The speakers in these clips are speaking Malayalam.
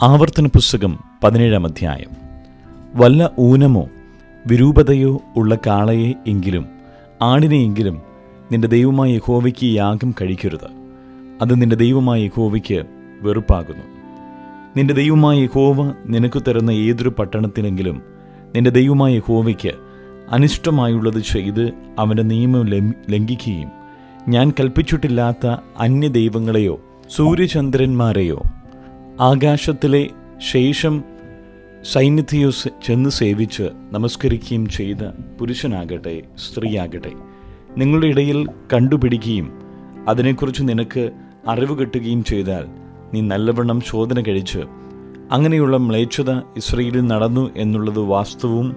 ആവർത്തന പുസ്തകം 17-ാം അധ്യായം. വല്ല ഊനമോ വിരൂപതയോ ഉള്ള കാളയെ എങ്കിലും ആടിനെയെങ്കിലും നിന്റെ ദൈവമായ യഹോവയ്ക്ക് യാഗം കഴിക്കരുത്. അത് നിന്റെ ദൈവമായ യഹോവയ്ക്ക് വെറുപ്പാകുന്നു. നിന്റെ ദൈവമായ യഹോവ നിനക്ക് തരുന്ന ഏതൊരു പട്ടണത്തിനെങ്കിലും നിന്റെ ദൈവമായ യഹോവയ്ക്ക് അനിഷ്ടമായുള്ളത് ചെയ്ത് അവൻ്റെ നിയമം ലംഘിക്കുകയും ഞാൻ കൽപ്പിച്ചിട്ടില്ലാത്ത അന്യദൈവങ്ങളെയോ സൂര്യചന്ദ്രന്മാരെയോ ആകാശത്തിലെ ശേഷം സൈന്യത്തെയോ ചെന്ന് സേവിച്ച് നമസ്കരിക്കുകയും ചെയ്ത പുരുഷനാകട്ടെ സ്ത്രീയാകട്ടെ നിങ്ങളുടെ ഇടയിൽ കണ്ടുപിടിക്കുകയും അതിനെക്കുറിച്ച് നിനക്ക് അറിവ് കിട്ടുകയും ചെയ്താൽ നീ നല്ലവണ്ണം ശോധന കഴിച്ച് അങ്ങനെയുള്ള മ്ലേച്ഛത ഇസ്രായേലിൽ നടന്നു എന്നുള്ളത് വാസ്തവവും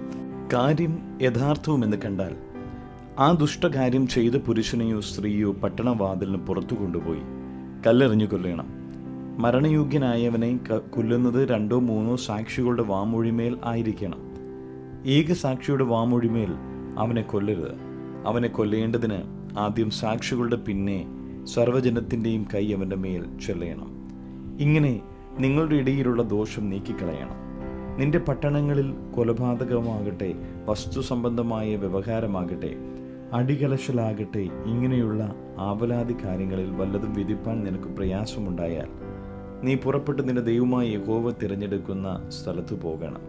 കാര്യം യഥാർത്ഥവുമെന്ന് കണ്ടാൽ ആ ദുഷ്ടകാര്യം ചെയ്ത പുരുഷനെയോ സ്ത്രീയോ പട്ടണവാതിലിന് പുറത്തു കൊണ്ടുപോയി കല്ലെറിഞ്ഞു കൊല്ലണം. മരണയോഗ്യനായവനെ കൊല്ലുന്നത് 2-3 സാക്ഷികളുടെ വാമൊഴിമേൽ ആയിരിക്കണം. ഏക സാക്ഷിയുടെ വാമൊഴിമേൽ അവനെ കൊല്ലരുത്. അവനെ കൊല്ലേണ്ടതിന് ആദ്യം സാക്ഷികളുടെ പിന്നെ സർവ്വജനത്തിൻ്റെയും കൈ അവൻ്റെ മേൽ ചെല്ലണം. ഇങ്ങനെ നിങ്ങളുടെ ഇടയിലുള്ള ദോഷം നീക്കിക്കളയണം. നിന്റെ പട്ടണങ്ങളിൽ കൊലപാതകമാകട്ടെ, വസ്തു സംബന്ധമായ വ്യവഹാരമാകട്ടെ, അടികലശലാകട്ടെ, ഇങ്ങനെയുള്ള ആവലാതി കാര്യങ്ങളിൽ വല്ലതും വിധിപ്പാൻ നിനക്ക് പ്രയാസമുണ്ടായാൽ നീ പുറപ്പെട്ട് നിന്റെ ദൈവമായ യഹോവ തിരഞ്ഞെടുക്കുന്ന സ്ഥലത്ത് പോകണം.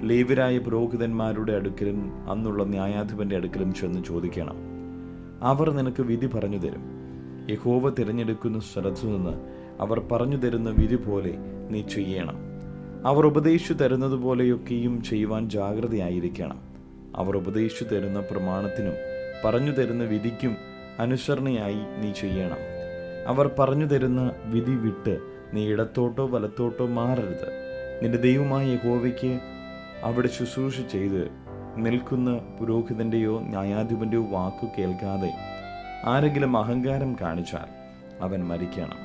ലേവ്യരായ പുരോഹിതന്മാരുടെ അടുക്കലും അന്നുള്ള ന്യായാധിപന്റെ അടുക്കലും ചെന്ന് ചോദിക്കണം. അവർ നിനക്ക് വിധി പറഞ്ഞു തരും. യഹോവ തിരഞ്ഞെടുക്കുന്ന സ്ഥലത്തു നിന്ന് അവർ പറഞ്ഞു തരുന്ന വിധി പോലെ നീ ചെയ്യണം. അവർ ഉപദേശിച്ചു തരുന്നത് പോലെയൊക്കെയും ചെയ്യുവാൻ ജാഗ്രതയായിരിക്കണം. അവർ ഉപദേശിച്ചു തരുന്ന പ്രമാണത്തിനും പറഞ്ഞു തരുന്ന വിധിക്കും അനുസരണയായി നീ ചെയ്യണം. അവർ പറഞ്ഞു തരുന്ന വിധി വിട്ട് നീ ഇടത്തോട്ടോ വലത്തോട്ടോ മാറരുത്. നിന്റെ ദൈവമായ യഹോവയ്ക്ക് അവിടെ ശുശ്രൂഷ ചെയ്ത് നിൽക്കുന്ന പുരോഹിതൻ്റെയോ ന്യായാധിപൻ്റെയോ വാക്കു കേൾക്കാതെ ആരെങ്കിലും അഹങ്കാരം കാണിച്ചാൽ അവൻ മരിക്കണം.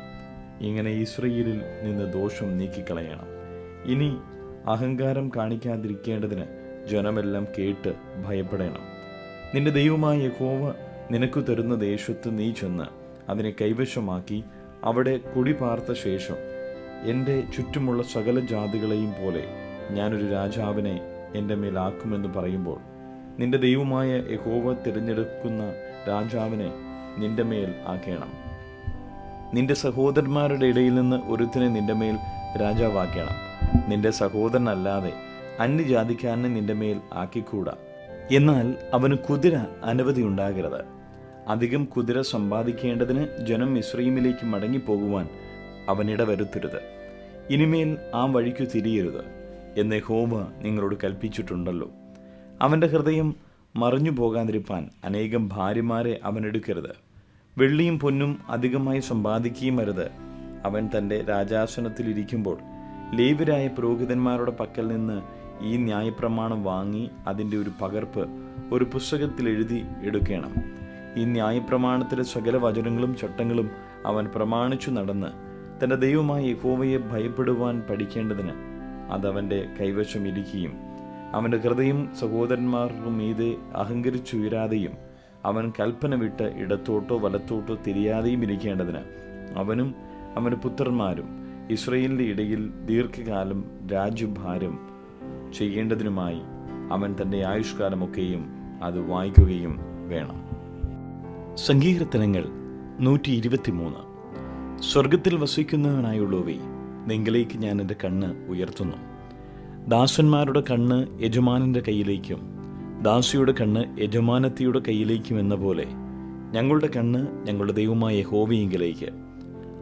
ഇങ്ങനെ ഇസ്രായേലിൽ നിന്ന് ദോഷം നീക്കിക്കളയണം. ഇനി അഹങ്കാരം കാണിക്കാതിരിക്കേണ്ടതിന് ജനമെല്ലാം കേട്ട് ഭയപ്പെടണം. നിന്റെ ദൈവമായ യഹോവ നിനക്ക് തരുന്ന ദേശത്ത് നീ ചെന്ന് അതിനെ കൈവശമാക്കി അവിടെ കുടി പാർത്ത ശേഷം എൻ്റെ ചുറ്റുമുള്ള സകല ജാതികളെയും പോലെ ഞാനൊരു രാജാവിനെ എൻ്റെ മേലാക്കുമെന്ന് പറയുമ്പോൾ നിന്റെ ദൈവമായ യഹോവ തിരഞ്ഞെടുക്കുന്ന രാജാവിനെ നിന്റെ മേൽ ആക്കണം. നിന്റെ സഹോദരന്മാരുടെ ഇടയിൽ നിന്ന് ഒരുത്തിനെ നിന്റെ മേൽ രാജാവാക്കണം. നിന്റെ സഹോദരനല്ലാതെ അന്യജാതിക്കാരനെ നിന്റെ മേൽ ആക്കിക്കൂടാ. എന്നാൽ അവന് കുതിര അനവധി ഉണ്ടാകരുത്. അധികം കുതിര സമ്പാദിക്കേണ്ടതിന് ജനം മിസ്രയീമിലേക്ക് മടങ്ങിപ്പോകുവാൻ അവനിട വരുത്തരുത്. ഇനിമേൽ ആ വഴിക്കു തിരിയരുത് എന്ന് യഹോവ നിങ്ങളോട് കൽപ്പിച്ചിട്ടുണ്ടല്ലോ. അവൻ്റെ ഹൃദയം മറിഞ്ഞു പോകാതിരിപ്പാൻ അനേകം ഭാര്യമാരെ അവനെടുക്കരുത്. വെള്ളിയും പൊന്നും അധികമായി സമ്പാദിക്കുകയും അരുത്. അവൻ തൻ്റെ രാജാസനത്തിലിരിക്കുമ്പോൾ ലേവ്യരായ പുരോഹിതന്മാരുടെ പക്കൽ നിന്ന് ഈ ന്യായപ്രമാണം വാങ്ങി അതിൻ്റെ ഒരു പകർപ്പ് ഒരു പുസ്തകത്തിൽ എഴുതി എടുക്കണം. ഈ ന്യായപ്രമാണത്തിലെ സകല വചനങ്ങളും ചട്ടങ്ങളും അവൻ പ്രമാണിച്ചു നടന്ന് തൻ്റെ ദൈവമായ യഹോവയെ ഭയപ്പെടുവാൻ പഠിക്കേണ്ടതിന് അതവൻ്റെ കൈവശം ഇരിക്കുകയും അവൻ്റെ ഹൃദയം സഹോദരന്മാരുടെ മീതെ അഹങ്കരിച്ചുയരാതെയും അവൻ കൽപ്പന വിട്ട് ഇടത്തോട്ടോ വലത്തോട്ടോ തിരിയാതെയും ഇരിക്കേണ്ടതിന് അവനും അവൻ്റെ പുത്രന്മാരും ഇസ്രായേലിൻ്റെ ഇടയിൽ ദീർഘകാലം രാജ്യഭാരം ചെയ്യേണ്ടതിനുമായി അവൻ തൻ്റെ ആയുഷ്കാലമൊക്കെയും അത് വായിക്കുകയും വേണം. സങ്കീർത്തനങ്ങൾ 123. സ്വർഗത്തിൽ വസിക്കുന്നവനായുള്ളവേ, നിങ്ങളിലേക്ക് ഞാൻ എൻ്റെ കണ്ണ് ഉയർത്തുന്നു. ദാസന്മാരുടെ കണ്ണ് യജമാനൻ്റെ കയ്യിലേക്കും ദാസിയുടെ കണ്ണ് യജമാനത്തിയുടെ കയ്യിലേക്കും എന്ന പോലെ ഞങ്ങളുടെ കണ്ണ് ഞങ്ങളുടെ ദൈവമായ യഹോവയെങ്കിലേക്ക്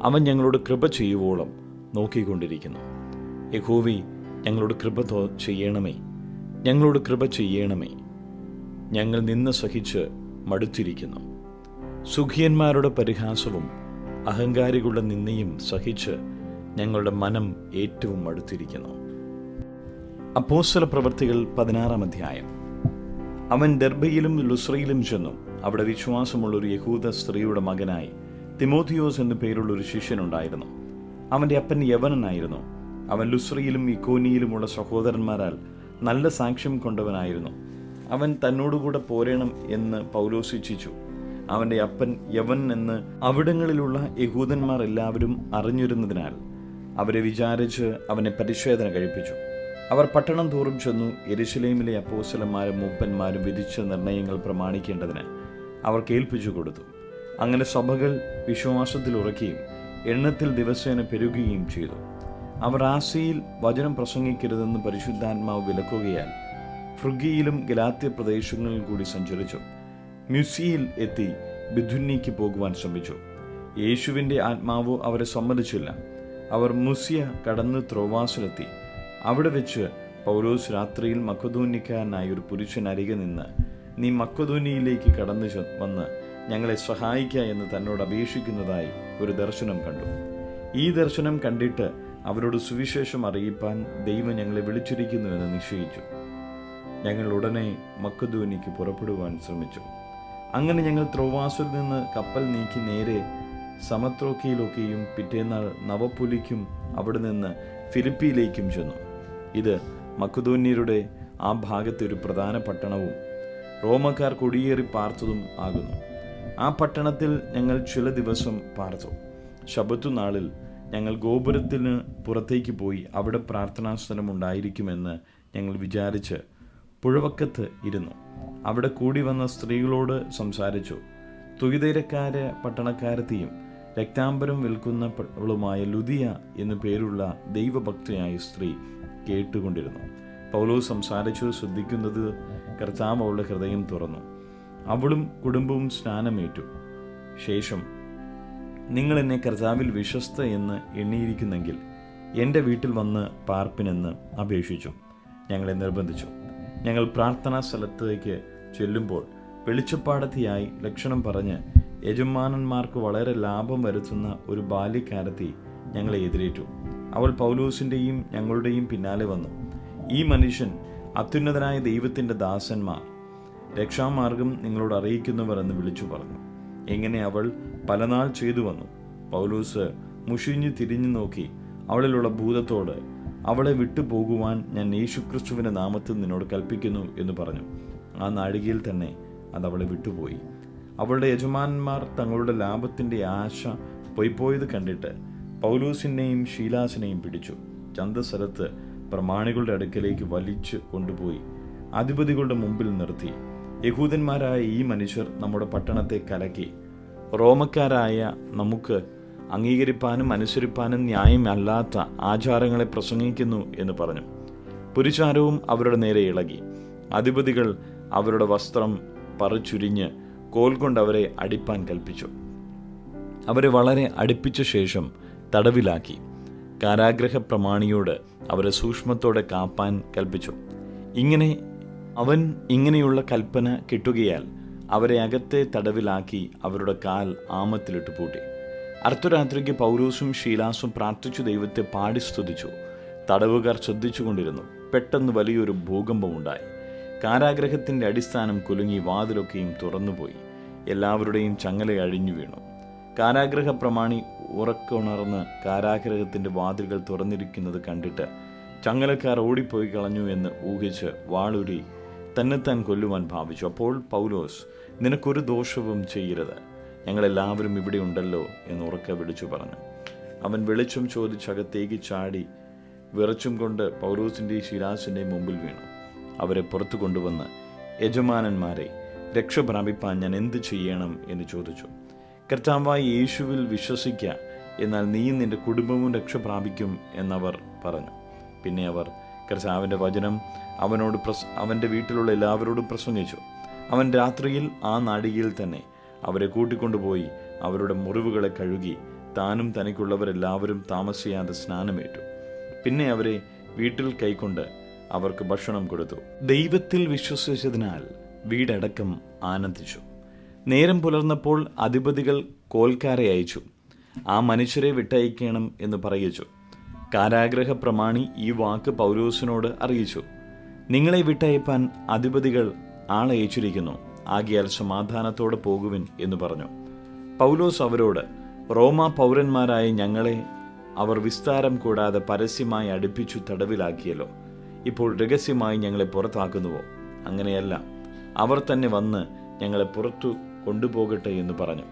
അവൻ ഞങ്ങളോട് കൃപ ചെയ്യുവോളം നോക്കിക്കൊണ്ടിരിക്കുന്നു. യഹോവേ, ഞങ്ങളോട് കൃപ ചെയ്യണമേ, ഞങ്ങളോട് കൃപ ചെയ്യണമേ. ഞങ്ങൾ നിന്ന് സഹിച്ച് മടുത്തിരിക്കുന്നു. സുഖിയന്മാരുടെ പരിഹാസവും അഹങ്കാരികളുടെ നിന്ദയും സഹിച്ച് ഞങ്ങളുടെ മനം ഏറ്റവും മടുത്തിരിക്കുന്നു. അപ്പോസ്തല പ്രവൃത്തികൾ 16-ാം അധ്യായം. അവൻ ദെർബയിലും ലുസ്രയിലും ചെന്നു അവിടെ വിശ്വാസമുള്ളൊരു യഹൂദ സ്ത്രീയുടെ മകനായി തിമോഥിയോസ് എന്നു പേരുള്ളൊരു ശിഷ്യനുണ്ടായിരുന്നു. അവൻ്റെ അപ്പൻ യവനനായിരുന്നു. അവൻ ലുസ്രയിലും ഇക്കോനിയിലുമുള്ള സഹോദരന്മാരാൽ നല്ല സാക്ഷ്യം കൊണ്ടവനായിരുന്നു. അവൻ തന്നോടുകൂടെ പോരണം എന്ന് പൗലോസ് ഇച്ഛിച്ചു. അവൻ്റെ അപ്പൻ യവൻ എന്ന് അവിടങ്ങളിലുള്ള യഹൂദന്മാർ എല്ലാവരും അറിഞ്ഞിരുന്നതിനാൽ അവരെ വിചാരിച്ച് അവനെ പരിശോധന കഴിപ്പിച്ചു. അവർ പട്ടണം തോറും ചെന്നു. യെരുശലേമിലെ അപ്പോസ്തലന്മാരും മൂപ്പന്മാരും വിധിച്ച നിർണയങ്ങൾ പ്രമാണിക്കേണ്ടതിന് അവർക്ക് ഏൽപ്പിച്ചു കൊടുത്തു. അങ്ങനെ സഭകൾ വിശ്വാസത്തിൽ ഉറക്കുകയും എണ്ണത്തിൽ ദിവസേന പെരുകുകയും ചെയ്തു. അവർ ആസിയയിൽ വചനം പ്രസംഗിക്കരുതെന്ന് പരിശുദ്ധാത്മാവ് വിലക്കുകയാൽ ഫ്രുഗിയിലും ഗലാത്യ പ്രദേശങ്ങളിൽ കൂടി സഞ്ചരിച്ചു. മ്യൂസിയിൽ എത്തി ബിഥുന്യയ്ക്ക് പോകുവാൻ ശ്രമിച്ചു. യേശുവിൻ്റെ ആത്മാവ് അവരെ സമ്മതിച്ചില്ല. അവർ മുസിയ കടന്ന് ത്രോവാസിലെത്തി. അവിടെ വെച്ച് പൗലോസ് രാത്രിയിൽ മക്കദോന്യക്കാരനായ ഒരു പുരുഷൻ അരികെ നിന്ന്, നീ മക്കദോന്യയിലേക്ക് കടന്നു വന്ന് ഞങ്ങളെ സഹായിക്കുക എന്ന് തന്നോട് അപേക്ഷിക്കുന്നതായി ഒരു ദർശനം കണ്ടു. ഈ ദർശനം കണ്ടിട്ട് അവരോട് സുവിശേഷം അറിയിപ്പാൻ ദൈവം ഞങ്ങളെ വിളിച്ചിരിക്കുന്നുവെന്ന് നിശ്ചയിച്ചു. ഞങ്ങൾ ഉടനെ മക്കദോന്യയ്ക്ക് പുറപ്പെടുവാൻ ശ്രമിച്ചു. അങ്ങനെ ഞങ്ങൾ ത്രോവാസിൽ നിന്ന് കപ്പൽ നീക്കി നേരെ സമത്രോക്കയിലൊക്കെയും പിറ്റേന്നാൾ നവപുലിക്കും അവിടെ നിന്ന് ഫിലിപ്പിയിലേക്കും ചെന്നു. ഇത് മക്കദോന്യരുടെ ആ ഭാഗത്തെ ഒരു പ്രധാന പട്ടണവും റോമക്കാർ കുടിയേറി പാർത്തതും ആകുന്നു. ആ പട്ടണത്തിൽ ഞങ്ങൾ ചില ദിവസം പാർത്തു. ശബത്ത് നാളിൽ ഞങ്ങൾ ഗോപുരത്തിന് പുറത്തേക്ക് പോയി അവിടെ പ്രാർത്ഥനാ സ്ഥലം ഉണ്ടായിരിക്കുമെന്ന് ഞങ്ങൾ വിചാരിച്ച് പുഴവക്കത്ത് ഇരുന്നു. അവിടെ കൂടി വന്ന സ്ത്രീകളോട് സംസാരിച്ചു. തുകിതൈരക്കാര പട്ടണക്കാരത്തെയും രക്താംബരം വിൽക്കുന്നവളുമായ ലുദിയ എന്നു പേരുള്ള ദൈവഭക്തയായ സ്ത്രീ കേട്ടുകൊണ്ടിരുന്നു. പൗലോസ് സംസാരിച്ചു ശ്രദ്ധിക്കുന്നത് കർത്താവ് അവളുടെ ഹൃദയം തുറന്നു. അവളും കുടുംബവും സ്നാനമേറ്റു. ശേഷം, നിങ്ങൾ എന്നെ കർത്താവിൽ വിശ്വസ്ത എന്ന് എണ്ണിയിരിക്കുന്നെങ്കിൽ എൻ്റെ വീട്ടിൽ വന്ന് പാർപ്പിനെന്ന് അപേക്ഷിച്ചു. ഞങ്ങളെ നിർബന്ധിച്ചു. ഞങ്ങൾ പ്രാർത്ഥനാ സ്ഥലത്തേക്ക് ചെല്ലുമ്പോൾ വെളിച്ചപ്പാടത്തിയായി ലക്ഷണം പറഞ്ഞ് യജമാനന്മാർക്ക് വളരെ ലാഭം വരുത്തുന്ന ഒരു ബാല്യക്കാരത്തി ഞങ്ങളെ എതിരേറ്റു. അവൾ പൗലോസിൻ്റെയും ഞങ്ങളുടെയും പിന്നാലെ വന്നു. ഈ മനുഷ്യൻ അത്യുന്നതനായ ദൈവത്തിൻ്റെ ദാസന്മാർ, രക്ഷാമാർഗം നിങ്ങളോട് അറിയിക്കുന്നവർ എന്ന് വിളിച്ചു പറഞ്ഞു. എങ്ങനെ അവൾ പലനാൾ ചെയ്തു വന്നു. പൗലോസ് മുഷിഞ്ഞു തിരിഞ്ഞു നോക്കി അവളിലുള്ള ഭൂതത്തോട്, അവളെ വിട്ടുപോകുവാൻ ഞാൻ യേശുക്രിസ്തുവിൻ്റെ നാമത്തിൽ നിന്നോട് കൽപ്പിക്കുന്നു എന്ന് പറഞ്ഞു. ആ നാഴികയിൽ തന്നെ അത് അവളെ വിട്ടുപോയി. അവളുടെ യജമാനന്മാർ തങ്ങളുടെ ലാഭത്തിൻ്റെ ആശ പൊയ്പോയത് കണ്ടിട്ട് പൗലോസിനെയും ശീലാസിനെയും പിടിച്ചു ചന്തസ്ഥലത്ത് പ്രമാണികളുടെ അടുക്കലേക്ക് വലിച്ചു കൊണ്ടുപോയി അധിപതികളുടെ മുമ്പിൽ നിർത്തി. യഹൂദന്മാരായ ഈ മനുഷ്യർ നമ്മുടെ പട്ടണത്തെ കലക്കി റോമക്കാരായ നമുക്ക് അംഗീകരിപ്പാനും അനുസരിപ്പാനും ന്യായമല്ലാത്ത ആചാരങ്ങളെ പ്രസംഗിക്കുന്നു എന്ന് പറഞ്ഞു. പുരുഷാരവും അവരുടെ നേരെ ഇളകി. അധിപതികൾ അവരുടെ വസ്ത്രം പറിച്ചുരിഞ്ഞ് കോൽ കൊണ്ട് അവരെ അടിപ്പാൻ കൽപ്പിച്ചു. അവരെ വളരെ അടുപ്പിച്ച ശേഷം തടവിലാക്കി. കാരാഗ്രഹ പ്രമാണിയോട് അവരെ സൂക്ഷ്മത്തോടെ കാപ്പാൻ കൽപ്പിച്ചു. അവൻ ഇങ്ങനെയുള്ള കൽപ്പന കിട്ടുകയാൽ അവരെ അകത്തെ തടവിലാക്കി അവരുടെ കാൽ ആമത്തിലിട്ട് പൂട്ടി. അർദ്ധരാത്രിക്ക് പൗലോസും ശീലാസും പ്രാർത്ഥിച്ചു ദൈവത്തെ പാടി സ്തുതിച്ചു. തടവുകാർ ശ്രദ്ധിച്ചുകൊണ്ടിരുന്നു. പെട്ടെന്ന് വലിയൊരു ഭൂകമ്പമുണ്ടായി. കാരാഗ്രഹത്തിൻ്റെ അടിസ്ഥാനം കുലുങ്ങി വാതിലൊക്കെയും തുറന്നുപോയി. എല്ലാവരുടെയും ചങ്ങല അഴിഞ്ഞു വീണു. കാരാഗ്രഹ പ്രമാണി ഉറക്കുണർന്ന് കാരാഗ്രഹത്തിൻ്റെ വാതിലുകൾ തുറന്നിരിക്കുന്നത് കണ്ടിട്ട് ചങ്ങലക്കാർ ഓടിപ്പോയി കളഞ്ഞു എന്ന് ഊഹിച്ച് വാളൂരി തന്നെത്താൻ കൊല്ലുവാൻ ഭാവിച്ചു. അപ്പോൾ പൗലോസ്, നിനക്കൊരു ദോഷവും ചെയ്യരുത്, ഞങ്ങളെല്ലാവരും ഇവിടെ ഉണ്ടല്ലോ എന്ന് ഉറക്കെ വിളിച്ചു പറഞ്ഞു. അവൻ വെളിച്ചം ചോദിച്ചകത്തേക്ക് ചാടി വിറച്ചും കൊണ്ട് പൗലോസിൻ്റെയും ശിലാസിൻ്റെയും മുമ്പിൽ വീണു. അവരെ പുറത്തു കൊണ്ടുവന്ന്, യജമാനന്മാരെ, രക്ഷ പ്രാപിപ്പാൻ ഞാൻ എന്ത് ചെയ്യണം എന്ന് ചോദിച്ചു. കർത്താവായ യേശുവിൽ വിശ്വസിക്ക, എന്നാൽ നീയും നിന്റെ കുടുംബവും രക്ഷ പ്രാപിക്കും എന്നവർ പറഞ്ഞു. പിന്നെ അവർ കർത്താവിൻ്റെ വചനം അവൻ്റെ വീട്ടിലുള്ള എല്ലാവരോടും പ്രസംഗിച്ചു. അവൻ രാത്രിയിൽ ആ നാഴികയിൽ തന്നെ അവരെ കൂട്ടിക്കൊണ്ടുപോയി അവരുടെ മുറിവുകളെ കഴുകി താനും തനിക്കുള്ളവരെല്ലാവരും താമസിയാതെ സ്നാനമേറ്റു. പിന്നെ അവരെ വീട്ടിൽ കൈക്കൊണ്ട് അവർക്ക് ഭക്ഷണം കൊടുത്തു. ദൈവത്തിൽ വിശ്വസിച്ചതിനാൽ വീടടക്കം ആനന്ദിച്ചു. നേരം പുലർന്നപ്പോൾ അധിപതികൾ കോൽക്കാരെ അയച്ചു. ആ മനുഷ്യരെ വിട്ടയക്കണം എന്ന് പറയിച്ചു. കാരാഗ്രഹ പ്രമാണി ഈ വാക്ക് പൗലോസിനോട് അറിയിച്ചു. നിങ്ങളെ വിട്ടയപ്പാൻ അധിപതികൾ ആളയച്ചിരിക്കുന്നു, ആകിയാൽ സമാധാനത്തോടെ പോകുവിൻ എന്ന് പറഞ്ഞു. പൗലോസ് അവരോട്, റോമാ പൗരന്മാരായ ഞങ്ങളെ അവർ വിസ്താരം കൂടാതെ പരസ്യമായി അടുപ്പിച്ചു തടവിലാക്കിയല്ലോ. ഇപ്പോൾ രഹസ്യമായി ഞങ്ങളെ പുറത്താക്കുന്നുവോ? അങ്ങനെയല്ല, അവർ തന്നെ വന്ന് ഞങ്ങളെ പുറത്തു കൊണ്ടുപോകട്ടെ എന്ന് പറഞ്ഞു.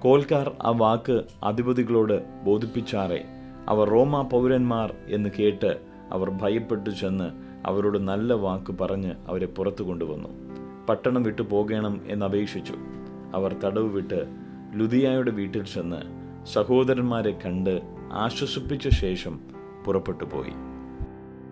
കോൽക്കാർ ആ വാക്ക് അധിപതികളോട് ബോധിപ്പിച്ചാറെ അവർ റോമാ പൗരന്മാർ എന്ന് കേട്ട് അവർ ഭയപ്പെട്ടു ചെന്ന് അവരോട് നല്ല വാക്ക് പറഞ്ഞ് അവരെ പുറത്തു കൊണ്ടുവന്നു. പട്ടണം വിട്ടു പോകണം എന്നപേക്ഷിച്ചു. അവർ തടവ് വിട്ട് ലുദിയായുടെ വീട്ടിൽ ചെന്ന് സഹോദരന്മാരെ കണ്ട് ആശ്വസിപ്പിച്ച ശേഷം പുറപ്പെട്ടു പോയി.